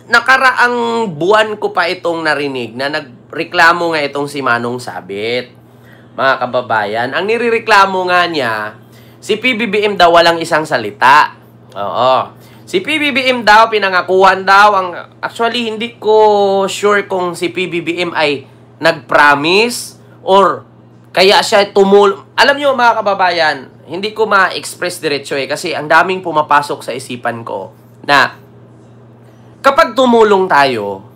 nakaraang buwan ko pa itong narinig na nagreklamo nga itong si Manong Sabit. Mga kababayan, ang nirereklamo nga niya, si PBBM daw walang isang salita. Oo. Si PBBM daw, pinangakuhan daw. Actually, hindi ko sure kung si PBBM ay nag-promise or kaya siya Alam nyo mga kababayan, hindi ko ma-express diretso kasi ang daming pumapasok sa isipan ko na kapag tumulong tayo,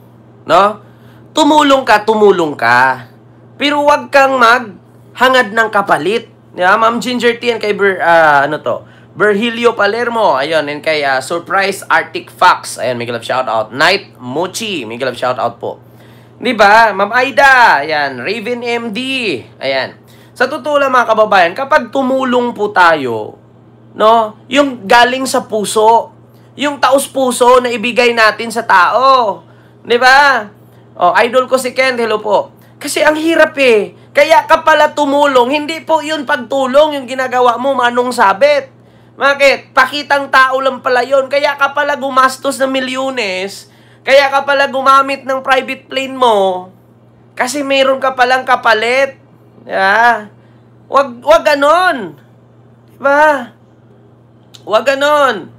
no? Tumulong ka. Pero wag kang maghangad ng kapalit. Yeah, Ma'am Ginger T and kay Virgilio Palermo, ayun, and kay Surprise Arctic Fox, ayun, may galap shoutout. Night Mochi, may galap shoutout po. Di ba? Ma'am Aida, ayan, Raven MD, ayan. Sa totoo lang mga kababayan, kapag tumulong po tayo, no, yung galing sa puso, yung taos-puso na ibigay natin sa tao. Di ba? Oh, idol ko si Ken, hello po. Kasi ang hirap eh. Kaya ka pala tumulong, hindi po yun pagtulong yung ginagawa mo, Manong Sabit. Bakit? Pakitang tao lang pala yun. Kaya ka pala gumastos ng milyones. Kaya ka pala gumamit ng private plane mo. Kasi mayroon ka palang kapalit. Yeah. Wag ganon. Diba? Wag ganon.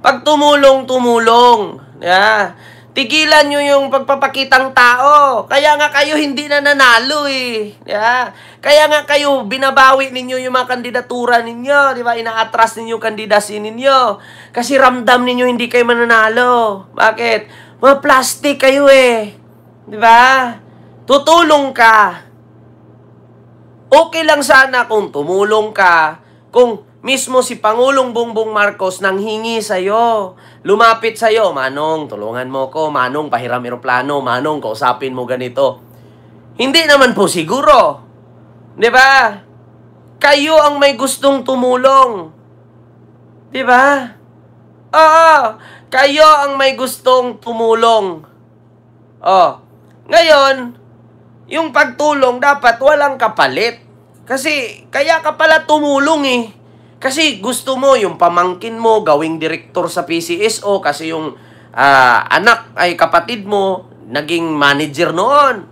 Pag tumulong. Yeah. Tigilan nyo yung pagpapakitang tao. Kaya nga kayo hindi na nanalo eh. Yeah. Kaya nga kayo binabawi ninyo yung mga kandidatura ninyo. Di ba? Ina-atras ninyo kandidasi ninyo. Kasi ramdam ninyo hindi kayo mananalo. Bakit? Mga plastic kayo eh. Di ba? Tutulong ka. Okay lang sana kung tumulong ka. Kung mismo si Pangulong Bongbong Marcos nang hingi sa'yo. Lumapit sa'yo, Manong, tulungan mo ko. Manong, pahiram eroplano. Manong, kausapin mo ganito. Hindi naman po siguro. Di ba? Kayo ang may gustong tumulong. Di ba? Oo. Kayo ang may gustong tumulong. Oh. Ngayon, yung pagtulong dapat walang kapalit. Kasi, kaya ka pala tumulong eh. Kasi gusto mo yung pamangkin mo gawing direktor sa PCSO kasi yung anak ay kapatid mo naging manager noon.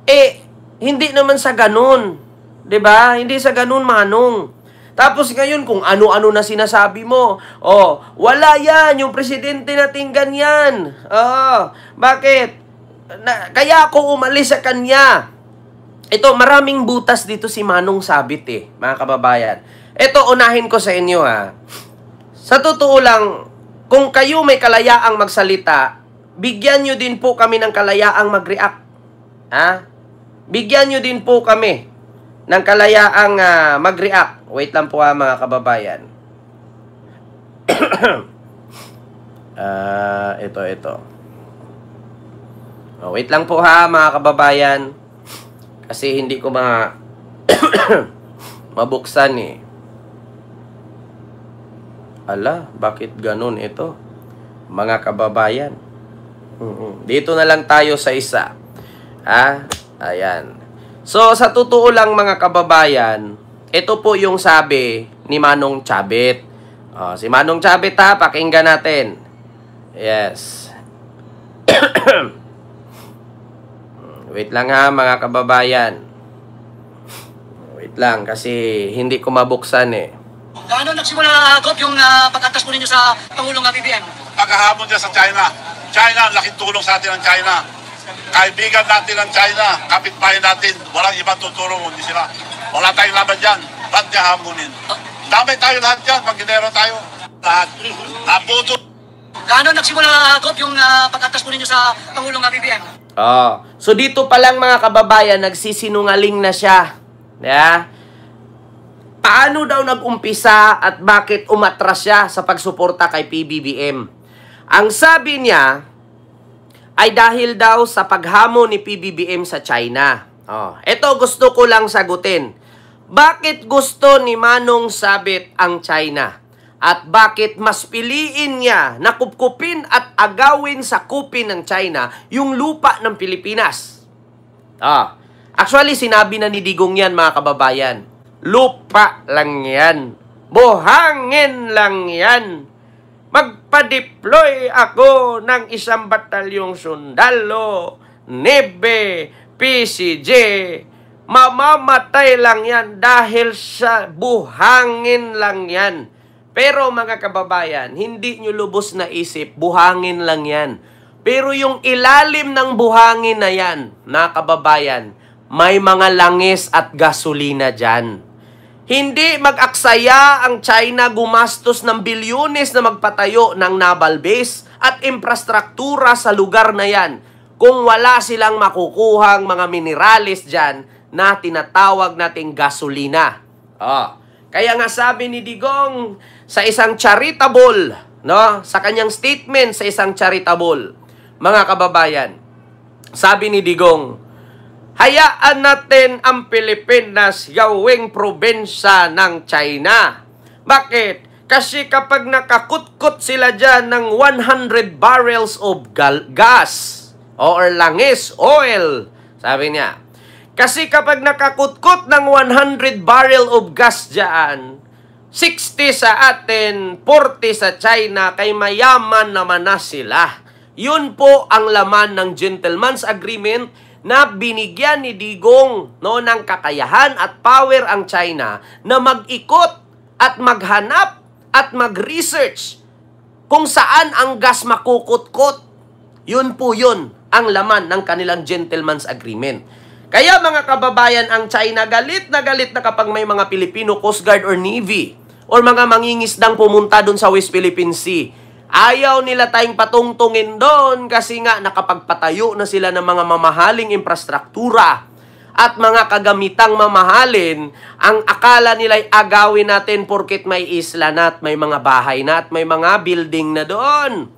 Eh, hindi naman sa ganun. 'Di ba? Hindi sa ganun, Manong. Tapos ngayon kung ano-ano na sinasabi mo, wala yan, yung presidente nating ganyan. Bakit? Kaya ako umalis sa kanya. Ito, maraming butas dito si Manong Sabit eh, mga kababayan. Ito, unahin ko sa inyo ha. Sa totoo lang, kung kayo may kalayaang magsalita, bigyan nyo din po kami ng kalayaang mag-react. Ha? Bigyan nyo din po kami ng kalayaang mag-react. Wait lang po ha mga kababayan. Ito. Wait lang po ha mga kababayan. Kasi hindi ko mabuksan eh. Ala, bakit ganun ito? Mga kababayan. Dito na lang tayo sa isa. Ayan. So, sa totoo lang mga kababayan, ito po yung sabi ni Manong Sabit. Si Manong Sabit ha, pakinggan natin. Yes. Wait lang ha mga kababayan. Wait lang kasi hindi ko mabuksan eh. Gaano nagsimula agop yung pag-atas po ninyo sa Pangulong BBM? Paghahamon niya sa China. China, laking tulong sa atin ang China. Kaibigan natin ang China, kapitbahay natin. Walang ibang tutulong, hindi sila. Wala tayong laban dyan. Ba't niya hamunin? Damay tayo lahat dyan, pag ginero tayo. Lahat. Nabuto. Gaano nagsimula agop yung pag-atas po ninyo sa Pangulong BBM? So dito pa lang mga kababayan, nagsisinungaling na siya. Yeah? Paano daw nag-umpisa at bakit umatras siya sa pagsuporta kay PBBM? Ang sabi niya ay dahil daw sa paghamon ni PBBM sa China. Ito gusto ko lang sagutin. Bakit gusto ni Manong Sabit ang China? At bakit mas piliin niya na kupkupin at agawin sa kupin ng China yung lupa ng Pilipinas? Actually, sinabi na ni Digong yan mga kababayan. Lupa lang yan. Buhangin lang yan. magpa-deploy ako ng isang batalyong sundalo, Nebe, PCJ, mamamatay lang yan dahil sa buhangin lang yan. Pero mga kababayan, hindi nyo lubos na isip, buhangin lang yan. Pero yung ilalim ng buhangin na yan, mga kababayan, may mga langis at gasolina dyan. Hindi mag-aksaya ang China gumastos ng bilyones na magpatayo ng naval base at infrastruktura sa lugar na yan kung wala silang makukuhang mga minerales dyan na tinatawag nating gasolina. Kaya nga sabi ni Digong sa isang charitable, no, sa kanyang statement sa isang charitable, mga kababayan, sabi ni Digong, hayaan natin ang Pilipinas gawing probensya ng China. Bakit? Kasi kapag nakakutkot sila dyan ng 100 barrels of gas or langis, oil, sabi niya, kasi kapag nakakutkot ng 100 barrel of gas dyan, 60 sa atin, 40 sa China, kay mayaman naman na sila. Yun po ang laman ng gentleman's agreement na binigyan ni Digong, no, ng kakayahan at power ang China na mag-ikot at maghanap at mag-research kung saan ang gas makukutkot. Yun po yun ang laman ng kanilang gentleman's agreement. Kaya mga kababayan, ang China galit na kapag may mga Pilipino Coast Guard or Navy or mga mangingisdang pumunta doon sa West Philippine Sea. Ayaw nila tayong patungtungin doon kasi nga nakapagpatayo na sila ng mga mamahaling infrastruktura at mga kagamitang mamahalin. Ang akala nila'y agawin natin porket may isla na at may mga bahay na at may mga building na doon.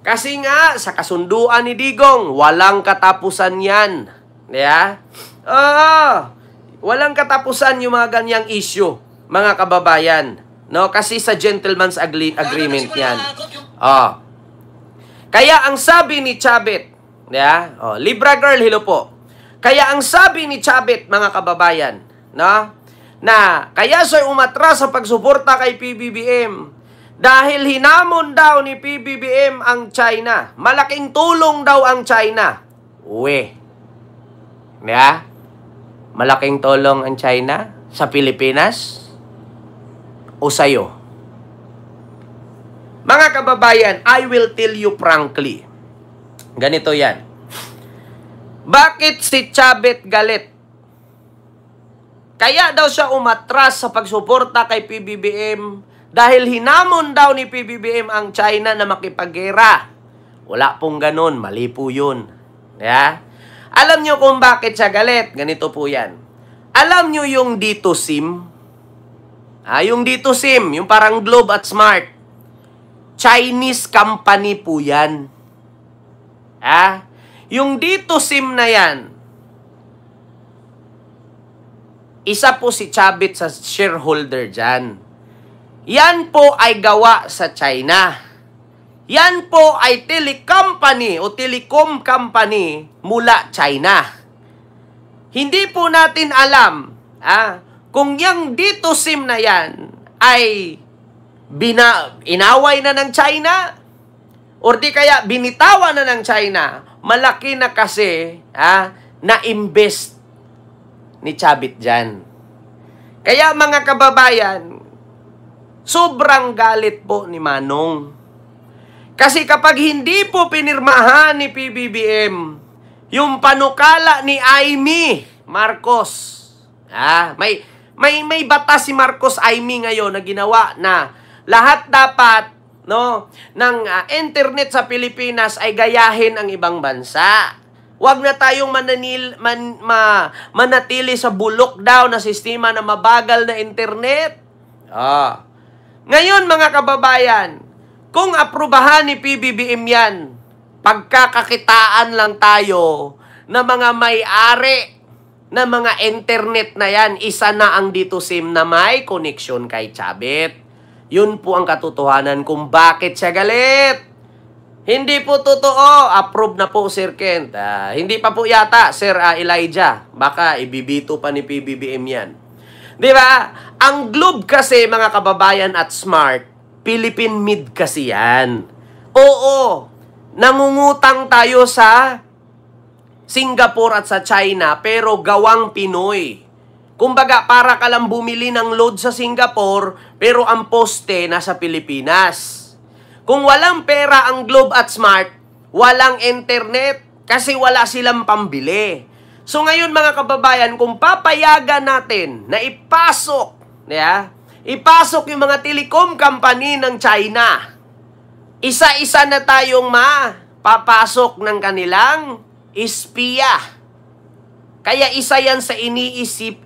Kasi nga, sa kasunduan ni Digong, walang katapusan yan. Yeah? Walang katapusan yung mga ganyang issue, mga kababayan. No? Kasi sa gentleman's agreement yan. Kaya ang sabi ni Chabit, yeah? Libra girl, hello po. Kaya ang sabi ni Chabit, mga kababayan, no? Na kaya siya umatras sa pagsuporta kay PBBM dahil hinamon daw ni PBBM ang China. Malaking tulong daw ang China. Yeah? Malaking tulong ang China sa Pilipinas o sa'yo? Mga kababayan, I will tell you frankly. Ganito yan. Bakit si Chabit galit? Kaya daw siya umatras sa pagsuporta kay PBBM dahil hinamon daw ni PBBM ang China na makipaggera. Wala pong ganun. Mali po yun. Yeah? Alam nyo kung bakit siya galit? Ganito po yan. Alam nyo yung Dito SIM? Yung Dito SIM, yung parang Globe at Smart. Chinese company po yan. Yung Dito SIM na yan, isa po si Chabit sa shareholder dyan. Yan po ay gawa sa China. Yan po ay telecompany o telecom company mula China. Hindi po natin alam kung yung Dito SIM na yan ay inaway na ng China or di kaya binitawan na ng China. Malaki na kasi na-invest ni Chabit dyan. Kaya mga kababayan, sobrang galit po ni Manong. Kasi kapag hindi po pinirmahan ni PBBM yung panukala ni Amy Marcos, may batas si Marcos Amy ngayon na ginawa na lahat dapat ng internet sa Pilipinas ay gayahin ang ibang bansa. Huwag na tayong manatili sa bulok daw na sistema na mabagal na internet. Ngayon mga kababayan, kung aprubahan ni PBBM yan, pagkakakitaan lang tayo na mga may-ari na mga internet na yan, isa na ang Dito SIM na may connection kay Chabit. Yun po ang katotohanan kung bakit siya galit. Hindi po totoo. Approve na po, Sir Kent. Hindi pa po yata, Sir Elijah. Baka ibibito pa ni PBBM yan. Di ba? Ang Globe kasi, mga kababayan at Smart, Philippine made kasi yan. Oo, nangungutang tayo sa Singapore at sa China, pero gawang Pinoy. Kumbaga, para ka lang bumili ng load sa Singapore, pero ang poste nasa Pilipinas. Kung walang pera ang Globe at Smart, walang internet kasi wala silang pambili. So ngayon mga kababayan, kung papayagan natin na ipasok yung mga telecom company ng China, isa-isa na tayong mapapasok ng kanilang espiya. Kaya isa yan sa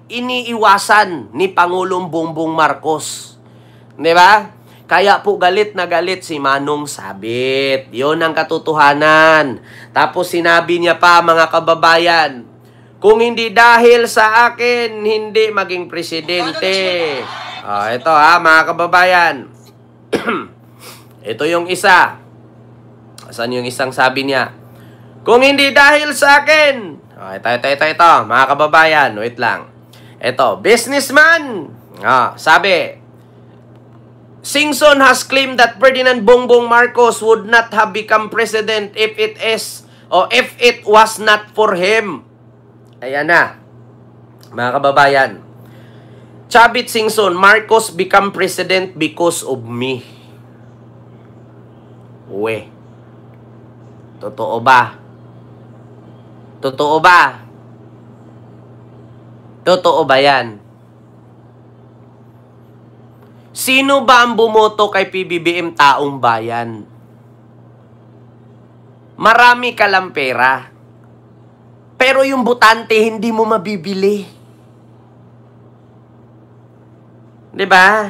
iniiwasan ni Pangulong Bongbong Marcos. Di ba? Kaya po galit na galit si Manong Sabit. Yun ang katotohanan. Tapos sinabi niya pa, mga kababayan, kung hindi dahil sa akin, hindi maging presidente. Ito mga kababayan. Ito yung isa. Saan yung isang sabi niya? Kung hindi dahil sa akin, ito, mga kababayan, wait lang. Ito, businessman. Sabi, Singson has claimed that Ferdinand Bongbong Marcos would not have become president if it was not for him. Ayan na, mga kababayan. Chavit Singson, Marcos become president because of me. Uwe. Totoo ba? Totoo ba? Totoo ba yan? Sino ba ang bumoto kay PBBM? Taong bayan. Marami ka lang pera. Pero yung botante, hindi mo mabibili. Diba?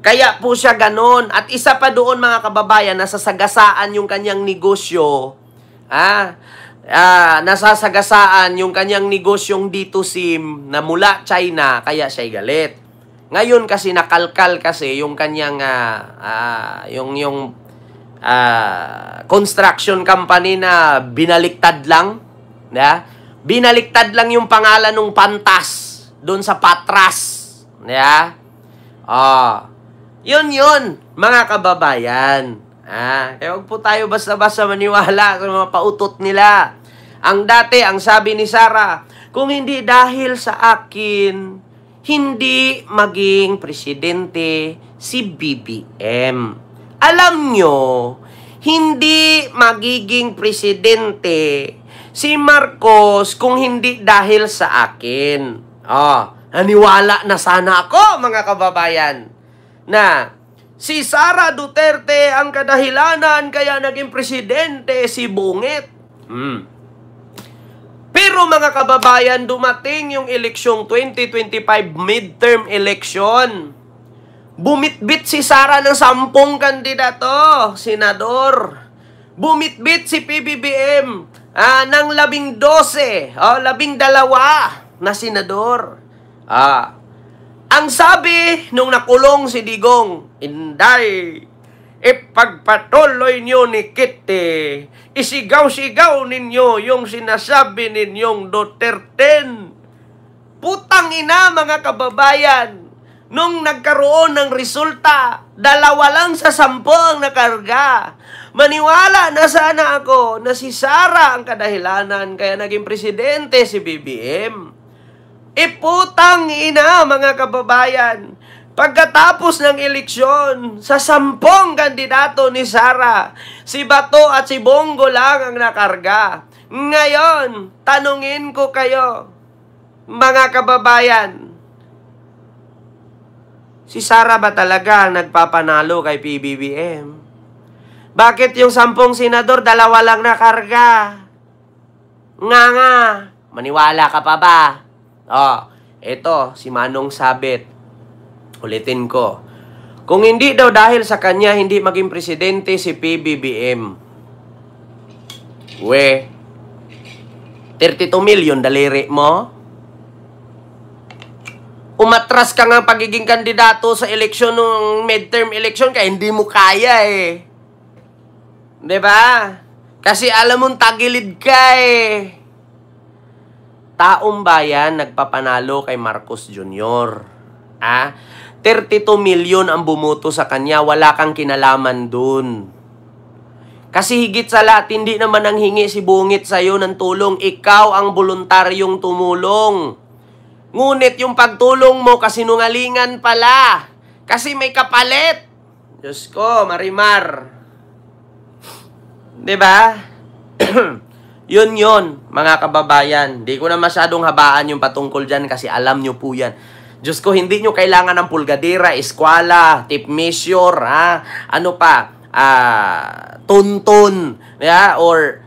Kaya po siya ganon. At isa pa doon mga kababayan, nasasagasaan yung kanyang negosyo. Nasasagasaan yung kanyang negosyong D2SIM na mula China, kaya siya'y galit. Ngayon kasi nakalkal kasi yung kanyang construction company na binaliktad lang. Binaliktad lang yung pangalan ng Pantas doon sa Patras. Yun, mga kababayan. Kaya huwag po tayo basta-basta maniwala sa mga pautot nila. Ang sabi ni Sara, kung hindi dahil sa akin, hindi maging presidente si BBM. Alam nyo, hindi magiging presidente si Marcos kung hindi dahil sa akin. Naniwala na sana ako, mga kababayan, na si Sara Duterte ang kadahilanan kaya naging presidente si Bungit. Pero mga kababayan, dumating yung eleksyong 2025 midterm election. Bumitbit si Sara ng 10 kandidato, senador. Bumitbit si PBBM ng 12 na senador. Ang sabi nung nakulong si Digong, Inday, ipagpatuloy nyo ni Kitty, isigaw-sigaw ninyo yung sinasabi ninyong Duterte. Putang ina, mga kababayan, nung nagkaroon ng resulta, 2 lang sa 10 ang nakarga. Maniwala na sana ako na si Sara ang kadahilanan kaya naging presidente si BBM. Putang ina, mga kababayan, pagkatapos ng eleksyon, sa 10 kandidato ni Sara, si Bato at si Bongo lang ang nakarga. Ngayon, tanungin ko kayo, mga kababayan, si Sara ba talaga nagpapanalo kay PBBM? Bakit yung 10 senador, 2 lang nakarga? Nga, maniwala ka pa ba? Ito, si Manong Sabit. Ulitin ko. Kung hindi daw dahil sa kanya, hindi maging presidente si PBBM. 32 million, daliri mo? Umatras ka nga pagiging kandidato sa eleksyon ng midterm election kaya hindi mo kaya eh. Diba? Kasi alam mong tagilid ka eh. Taong bayan nagpapanalo kay Marcos Jr. 32 million ang bumoto sa kanya, wala kang kinalaman dun. Kasi higit sa lahat, hindi naman ang hingi si Bungit sa'yo ng tulong. Ikaw ang voluntaryong tumulong. Ngunit yung pagtulong mo, kasinungalingan pala. Kasi may kapalit. Diyos ko, Marimar. Diba? Yun, mga kababayan. Di ko na masyadong habaan yung patungkol dyan kasi alam nyo po yan. Diyos ko, hindi nyo kailangan ng pulgadera, eskwala, tip measure, ano pa, tuntun, or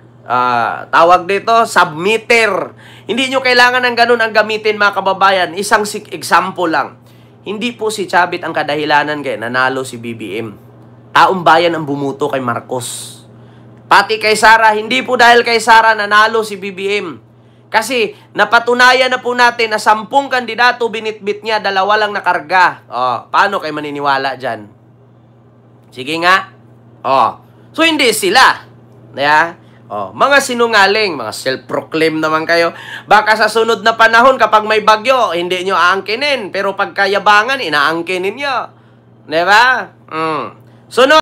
tawag dito, submitter. Hindi nyo kailangan ng ganun ang gamitin, mga kababayan. Isang example lang. Hindi po si Chavit ang kadahilanan kaya nanalo si BBM. Taong bayan ang bumuto kay Marcos. Pati kay Sara, hindi po dahil kay Sara nanalo si BBM. Kasi napatunayan na po natin na 10 kandidato binitbit niya, 2 lang nakarga. Paano kayo maniniwala dyan? Sige nga. So hindi sila. Mga sinungaling, mga self-proclaim naman kayo. Baka sa sunod na panahon kapag may bagyo, hindi nyo aangkinin. Pero pagkayabangan, inaangkinin nyo. Diba? Sunod.